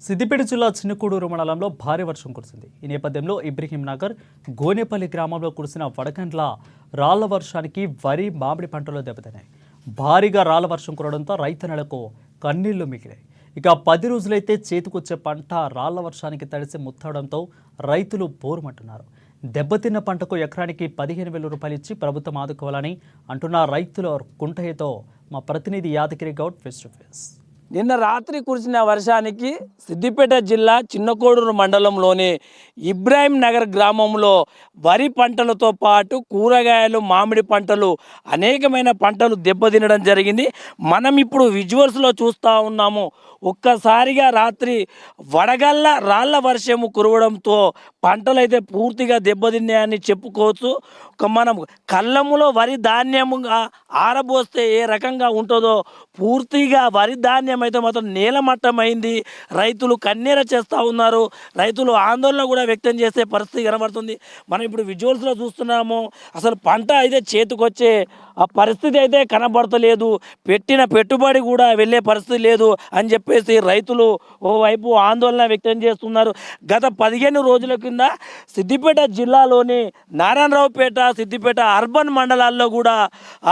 సిద్దిపేట జిల్లా చిన్నకూడూరు మండలంలో భారీ వర్షం కురిసింది. ఈ నేపథ్యంలో ఇబ్రహీం నగర్, గోనేపల్లి గ్రామంలో కురిసిన వడగండ్ల రాళ్ల వర్షానికి వరి, మామిడి పంటలు దెబ్బతిన్నాయి. భారీగా రాళ్ల వర్షం కురవడంతో రైతన్నలకు కన్నీళ్లు మిగిలాయి. ఇక 10 రోజులైతే చేతికొచ్చే పంట రాళ్ల వర్షానికి తడిసి ముత్తడంతో రైతులు బోరుమంటున్నారు. దెబ్బతిన్న పంటకు ఎకరానికి 15,000 రూపాయలు ఇచ్చి ప్రభుత్వం ఆదుకోవాలని అంటున్న రైతుల కుంటయ్యతో మా ప్రతినిధి Yadagiri Goud face to face. నిన్న రాత్రి కురిసిన వర్షానికి సిద్దిపేట జిల్లా చిన్నకోడూరు మండలంలోని ఇబ్రాహీం నగర్ గ్రామంలో వరి పంటలతో పాటు కూరగాయలు, మామిడి పంటలు, అనేకమైన పంటలు దెబ్బతినడం జరిగింది. మనం ఇప్పుడు విజువల్స్లో చూస్తూ ఉన్నాము. ఒక్కసారిగా రాత్రి వడగళ్ళ రాళ్ల వర్షము కురవడంతో పంటలు అయితే పూర్తిగా దెబ్బతిన్నాయని చెప్పుకోవచ్చు. మనం కళ్ళములో వరి ధాన్యముగా ఆరబోస్తే ఏ రకంగా ఉంటుందో పూర్తిగా వరి ధాన్యం అయితే మాత్రం నేలమట్టమైంది. రైతులు కన్నీర చేస్తూ ఉన్నారు. రైతులు ఆందోళన కూడా వ్యక్తం చేసే పరిస్థితి కనబడుతుంది. మనం ఇప్పుడు విజువల్స్లో చూస్తున్నాము. అసలు పంట అయితే చేతికొచ్చే ఆ పరిస్థితి అయితే కనబడతలేదు. పెట్టిన పెట్టుబడి కూడా వెళ్ళే పరిస్థితి లేదు అని చెప్పేసి రైతులు ఓవైపు ఆందోళన వ్యక్తం చేస్తున్నారు. గత 15 రోజుల కింద సిద్దిపేట జిల్లాలోని నారాయణరావుపేట, సిద్దిపేట అర్బన్ మండలాల్లో కూడా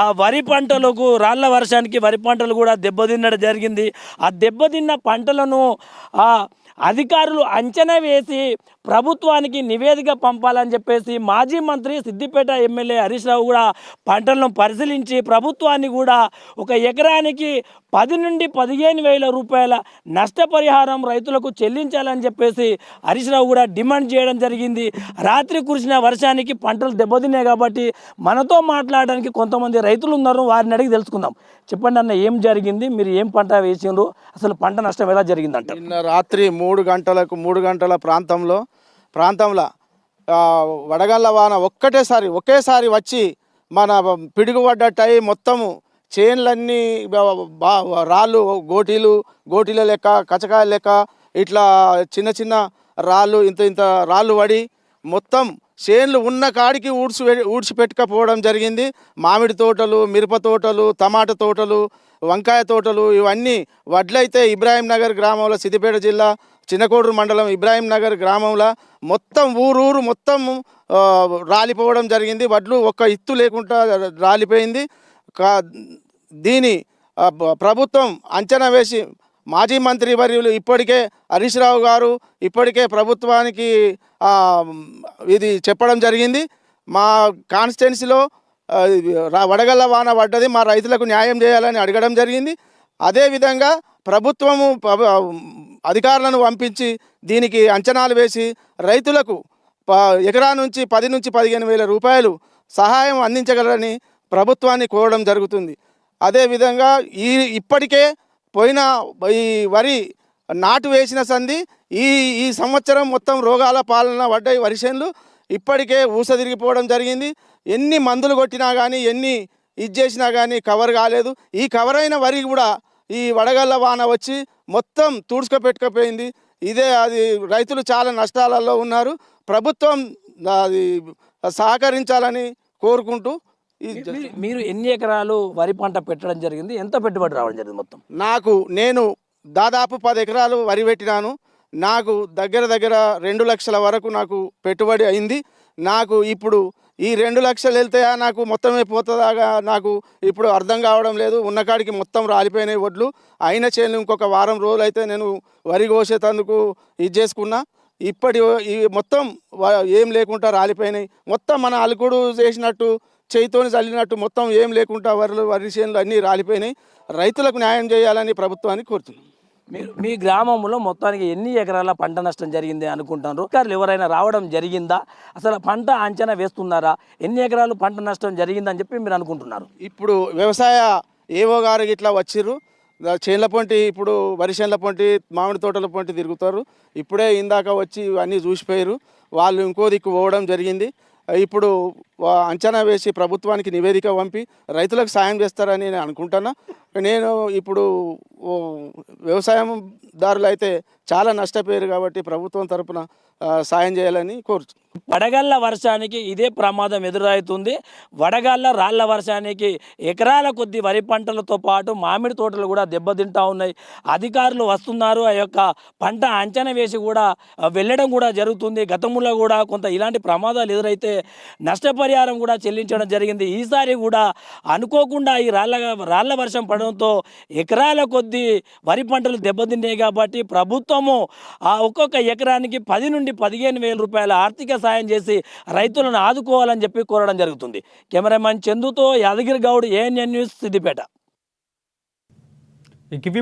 ఆ వరి పంటలకు రాళ్ల వర్షానికి వరి పంటలు కూడా దెబ్బతిన్నడం జరిగింది. ఆ దెబ్బతిన్న పంటలను అధికారులు అంచనా వేసి ప్రభుత్వానికి నివేదిక పంపాలని చెప్పేసి మాజీ మంత్రి సిద్దిపేట ఎమ్మెల్యే హరీష్ రావు కూడా పంటలను పరిశీలించి ప్రభుత్వాన్ని కూడా ఒక ఎకరానికి 10 నుండి 15,000 రూపాయల నష్టపరిహారం రైతులకు చెల్లించాలని చెప్పేసి హరీష్ రావు కూడా డిమాండ్ చేయడం జరిగింది. రాత్రి కురిసిన వర్షానికి పంటలు దెబ్బతిన్నాయి కాబట్టి మనతో మాట్లాడడానికి కొంతమంది రైతులు ఉన్నారు. వారిని అడిగి తెలుసుకుందాం. చెప్పండి అన్న, ఏం జరిగింది? మీరు ఏం పంట వేసిండ్రు? అసలు పంట నష్టం ఎలా జరిగిందంట? నిన్న రాత్రి 3 గంటల ప్రాంతంలో వడగళ్ళ వాన ఒకేసారి వచ్చి మన పిడుగుపడ్డట్టయి మొత్తము చేన్లన్నీ రాళ్ళు, గోటీల లెక్క, కచకాయ లెక్క ఇట్లా చిన్న చిన్న రాళ్ళు, ఇంత రాళ్ళు పడి మొత్తం చేన్లు ఉన్న కాడికి ఊడ్చిపెట్టుకపోవడం జరిగింది. మామిడి తోటలు, మిరప తోటలు, టమాటా తోటలు, వంకాయ తోటలు, ఇవన్నీ వడ్లయితే ఇబ్రాహీం నగర్ గ్రామంలో, సిద్దిపేట జిల్లా చిన్నకోడూరు మండలం ఇబ్రాహీం నగర్ గ్రామంలో మొత్తం ఊరు మొత్తం రాలిపోవడం జరిగింది. వడ్లు ఒక్క ఇత్తు లేకుండా రాలిపోయింది. దీని ప్రభుత్వం అంచనా వేసి మాజీ మంత్రి వర్యులు ఇప్పటికే హరీష్ రావు గారు ఇప్పటికే ప్రభుత్వానికి ఇది చెప్పడం జరిగింది. మా కాన్స్టిట్యున్సీలో వడగళ్ళ వాన పడ్డది, మా రైతులకు న్యాయం చేయాలని అడగడం జరిగింది. అదేవిధంగా ప్రభుత్వము అధికారులను పంపించి దీనికి అంచనాలు వేసి రైతులకు ఎకరా నుంచి 10 నుంచి 15,000 రూపాయలు సహాయం అందించగలరని ప్రభుత్వాన్ని కోరడం జరుగుతుంది. అదేవిధంగా ఇప్పటికే పోయిన ఈ వరి నాటు వేసిన సంధి ఈ సంవత్సరం మొత్తం రోగాల పాలన పడ్డాయి. వరి చేనులు ఇప్పటికే ఊసదిరిగిపోవడం జరిగింది. ఎన్ని మందులు కొట్టినా కానీ, ఎన్ని ఇది చేసినా కానీ కవర్ కాలేదు. ఈ కవర్ అయిన వరి కూడా ఈ వడగళ్ళ వాన వచ్చి మొత్తం తుడుచుకుపెట్టుకుపోయింది. అది రైతులు చాలా నష్టాలలో ఉన్నారు. ప్రభుత్వం అది సహకరించాలని కోరుకుంటూ. మీరు ఎన్ని ఎకరాలు వరి పంట పెట్టడం జరిగింది? ఎంత పెట్టుబడి రావడం జరిగింది మొత్తం? నేను దాదాపు 10 ఎకరాలు వరి పెట్టినాను. నాకు దగ్గర 2 లక్షల వరకు నాకు పెట్టుబడి అయింది. నాకు ఇప్పుడు ఈ 2 లక్షలు వెళ్తాయా, నాకు మొత్తమే పోతుందాగా నాకు ఇప్పుడు అర్థం కావడం లేదు. ఉన్నకాడికి మొత్తం రాలిపోయినాయి వడ్లు. అయిన చేను ఇంకొక వారం రోజులు అయితే నేను వరి కోసేటందుకు ఇది చేసుకున్నా. ఈ మొత్తం ఏం లేకుండా రాలిపోయినాయి. మొత్తం మన అలుకుడు చేసినట్టు, చేయితోని చల్లినట్టు మొత్తం ఏం లేకుండా వరి చేనులు అన్నీ రాలిపోయినాయి. రైతులకు న్యాయం చేయాలని ప్రభుత్వాన్ని కోరుతున్నాం. మీ గ్రామంలో మొత్తానికి ఎన్ని ఎకరాల పంట నష్టం జరిగింది అనుకుంటున్నారు? అధికారులు ఎవరైనా రావడం జరిగిందా? అసలు పంట అంచనా వేస్తున్నారా? ఎన్ని ఎకరాలు పంట నష్టం జరిగిందని చెప్పి మీరు అనుకుంటున్నారు? ఇప్పుడు వ్యవసాయ ఏవో గారు ఇట్లా వచ్చిర్రు. చేన్ల పొంటి, ఇప్పుడు వరి చేన్ల పొంటి, మామిడి తోటల పొంటి తిరుగుతారు. ఇప్పుడే ఇందాక వచ్చి అన్నీ చూసిపోయారు. వాళ్ళు ఇంకో దిక్కు పోవడం జరిగింది. ఇప్పుడు అంచనా వేసి ప్రభుత్వానికి నివేదిక పంపి రైతులకు సాయం చేస్తారని నేను అనుకుంటున్నా. నేను ఇప్పుడు ఓ వ్యవసాయందారులు అయితే చాలా నష్టపోయారు కాబట్టి ప్రభుత్వం తరపున సాయం చేయాలని కోరుతున్నాను. వడగళ్ల వర్షానికి ఇదే ప్రమాదం ఎదురవుతుంది. వడగళ్ల రాళ్ల వర్షానికి ఎకరాల కొద్ది వరి పంటలతో పాటు మామిడి తోటలు కూడా దెబ్బతింటా ఉన్నాయి. అధికారులు వస్తున్నారు, ఆ యొక్క పంట అంచనా వేసి కూడా వెళ్ళడం కూడా జరుగుతుంది. గతంలో కూడా కొంత ఇలాంటి ప్రమాదాలు ఎదురైతే నష్టపరిహారం కూడా చెల్లించడం జరిగింది. ఈసారి కూడా అనుకోకుండా ఈ రాళ్ల వర్షం పడడంతో ఎకరాల కొద్ది వరి పంటలు దెబ్బతిన్నాయి కాబట్టి ప్రభుత్వము ఆ ఒక్కొక్క ఎకరానికి 10 నుండి 15,000 రూపాయల ఆర్థిక సాయం చేసి రైతులను ఆదుకోవాలని చెప్పి కోరడం జరుగుతుంది. కెమెరామెన్ చందుతో యాదగిరి గౌడ్, ANN న్యూస్, సిద్దిపేట. ఇవి